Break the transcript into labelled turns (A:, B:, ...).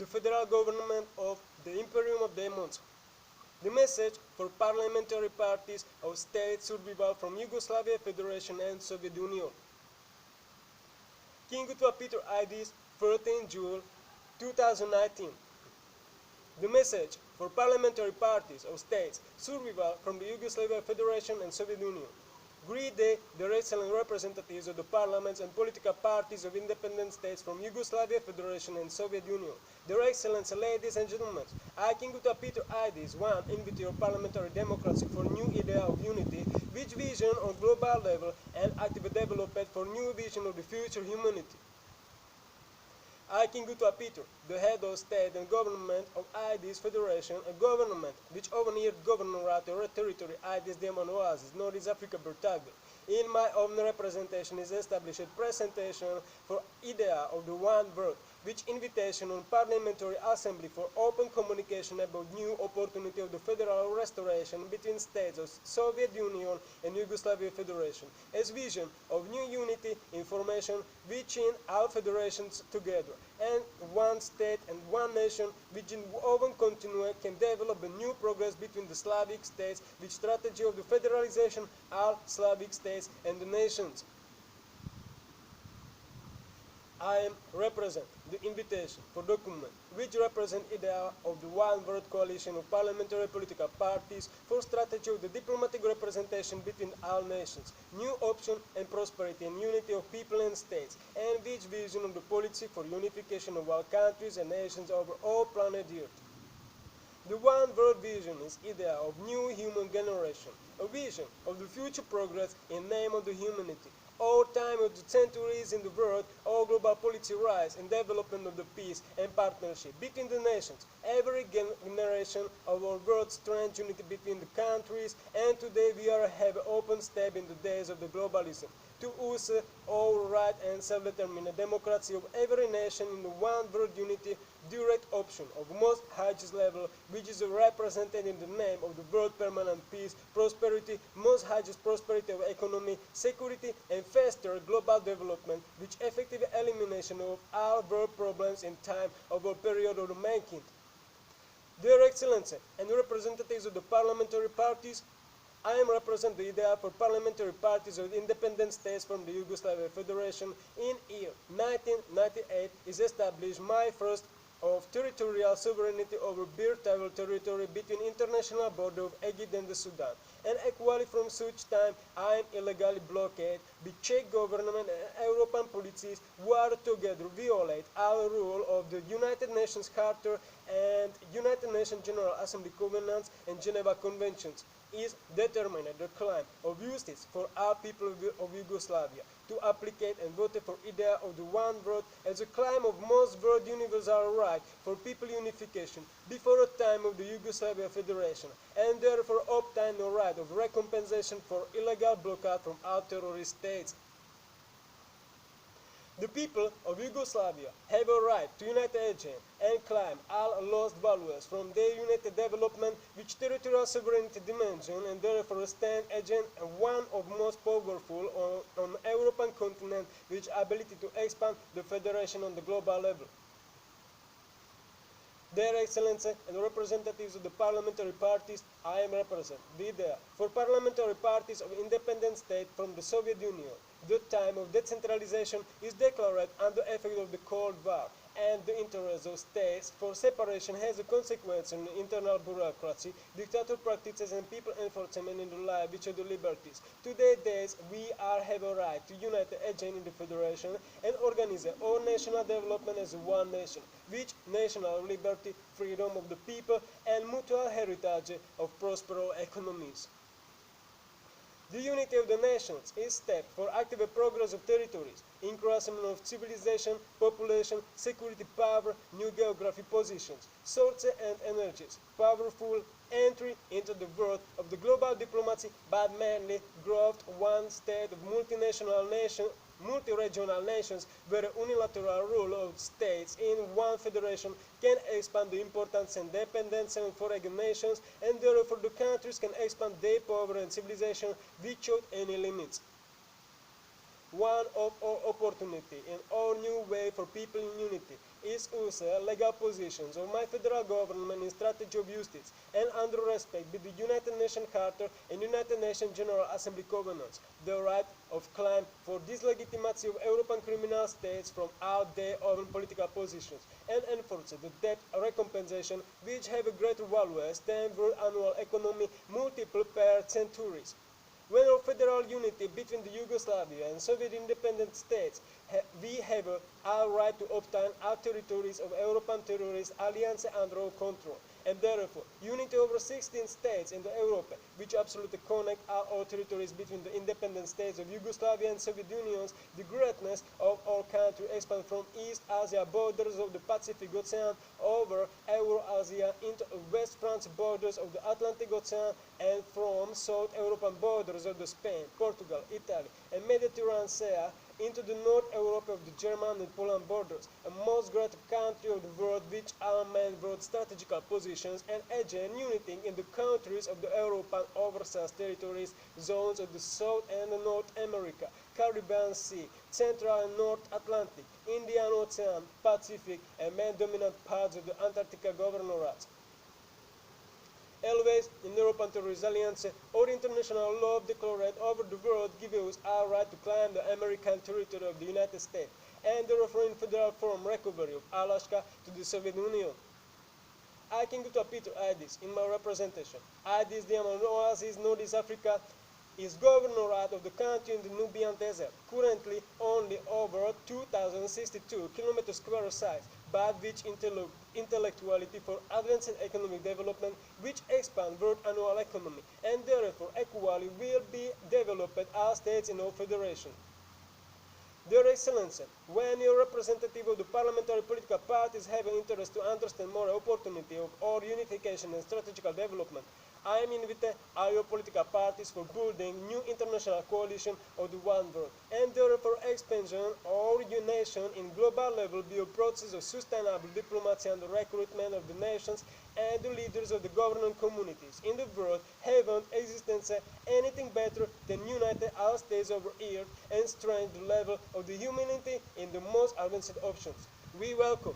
A: the federal government of the Imperium of Demons. The message for parliamentary parties of state survival from Yugoslavia Federation and Soviet Union. King Gottwald Peter ID, 13 June 2019. The message for parliamentary parties of states survival from the Yugoslavia Federation and Soviet Union. Greet the excellent representatives of the parliaments and political parties of independent states from Yugoslavia Federation and Soviet Union. Their Excellency, ladies and gentlemen, I, King Gottwald Peter ID, one invitee of parliamentary democracy for new idea of unity, which vision on global level and active development for new vision of the future humanity. I, King Gottwald Peter, the head of state and government of ID's Federation, a government which over-near governorate or territory ID's Demon Oasis, Northeast Africa Bertago. In my own representation is established presentation for idea of the one world, which invitation on parliamentary assembly for open communication about new opportunity of the federal restoration between states of Soviet Union and Yugoslavia Federation, as vision of new unity, information, reaching all federations together, and one state and one nation, which in open continue can develop a new progress between the Slavic states, with strategy of the federalization all Slavic states and the nations. I am represent the invitation for document which represent idea of the One World Coalition of parliamentary political parties for strategy of the diplomatic representation between all nations, new option and prosperity and unity of people and states, and which vision of the policy for unification of all countries and nations over all planet Earth. The One World Vision is idea of new human generation, a vision of the future progress in name of the humanity. All time of the centuries in the world, all global policy rise and development of the peace and partnership between the nations. Every generation of our world strength unity between the countries, and today we are have an open step in the days of the globalism. To use all right and self-determined democracy of every nation in the one world unity, direct option of most highest level, which is represented in the name of the world permanent peace, prosperity, most highest prosperity of economy, security, and faster global development, which effective elimination of all world problems in time of a period of the making. Dear Excellency and representatives of the parliamentary parties, I am represent the idea for parliamentary parties of independent states from the Yugoslavia Federation. In year 1998 is established my first of territorial sovereignty over birth-table territory between international border of Egypt and the Sudan. And equally from such time I am illegally blockaded by Czech government and European policies who are together violate all rule of the United Nations Charter and United Nations General Assembly Covenants and Geneva Conventions. Is determined the claim of justice for all people of Yugoslavia to applicate and vote for idea of the one world as a claim of most world universal right for people unification before a time of the Yugoslavia Federation, and therefore obtain no right of recompensation for illegal blockade from all terrorist states. The people of Yugoslavia have a right to unite again and claim all lost values from their united development which territorial sovereignty dimension, and therefore stand again one of most powerful on European continent which ability to expand the federation on the global level. Dear Excellency and representatives of the parliamentary parties, I am represent the idea for parliamentary parties of independent state from the Soviet Union. The time of decentralization is declared under effect of the Cold War, and the interest of states for separation has a consequence in internal bureaucracy, dictator practices, and people enforcement in the life which are the liberties. Today days we are have a right to unite again in the federation and organize all national development as one nation, which national liberty, freedom of the people, and mutual heritage of prosperous economies. The unity of the nations is step for active progress of territories, increasement of civilization, population, security, power, new geographic positions, sources and energies, powerful entry into the world of the global diplomacy, but mainly growth one state of multinational nation, multi-regional nations where unilateral rule of states in one federation can expand the importance and dependence of foreign nations, and therefore the countries can expand their power and civilization without any limits. One of our opportunity in our new way for people in unity is also legal positions of my federal government in strategy of justice and under respect with the United Nations Charter and United Nations General Assembly covenants, the right of claim for dislegitimacy of European criminal states from out their own political positions and enforce the debt recompensation which have a greater value than world annual economy multiple per centuries. When our federal unity between the Yugoslavia and Soviet independent states, we have our right to obtain our territories of European terrorist alliance under our control. And therefore, unity over 16 states in the Europe, which absolutely connect our territories between the independent states of Yugoslavia and Soviet Unions, the greatness of our country expand from East Asia borders of the Pacific Ocean over Eurasia into West France borders of the Atlantic Ocean and from South European borders of the Spain, Portugal, Italy, and Mediterranean Sea into the North Europe of the German and Poland borders, a most great country of the world which our men brought strategical positions and agent uniting in the countries of the European overseas territories, zones of the South and North America, Caribbean Sea, Central and North Atlantic, Indian Ocean, Pacific, and main dominant parts of the Antarctica governorates. Always in European terrorist alliance or international law declared over the world gives us our right to claim the American territory of the United States and the referring federal form recovery of Alaska to the Soviet Union. I can Gottwald Peter ID in my representation. ID the Oasis Northeast Africa is governorate of the country in the Nubian Desert, currently only over 2,062 km² size, but which intellectuality for advanced economic development, which expand world annual economy, and therefore equally will be developed as states in our federation. Dear Excellency, when your representative of the parliamentary political parties have an interest to understand more opportunity of our unification and strategical development, I am invited our political parties for building new international coalition of the one world, and therefore expansion or unison in global level be a process of sustainable diplomacy and the recruitment of the nations and the leaders of the governing communities in the world haven't existence anything better than united our states over here and strengthen the level of the humanity in the most advanced options. We welcome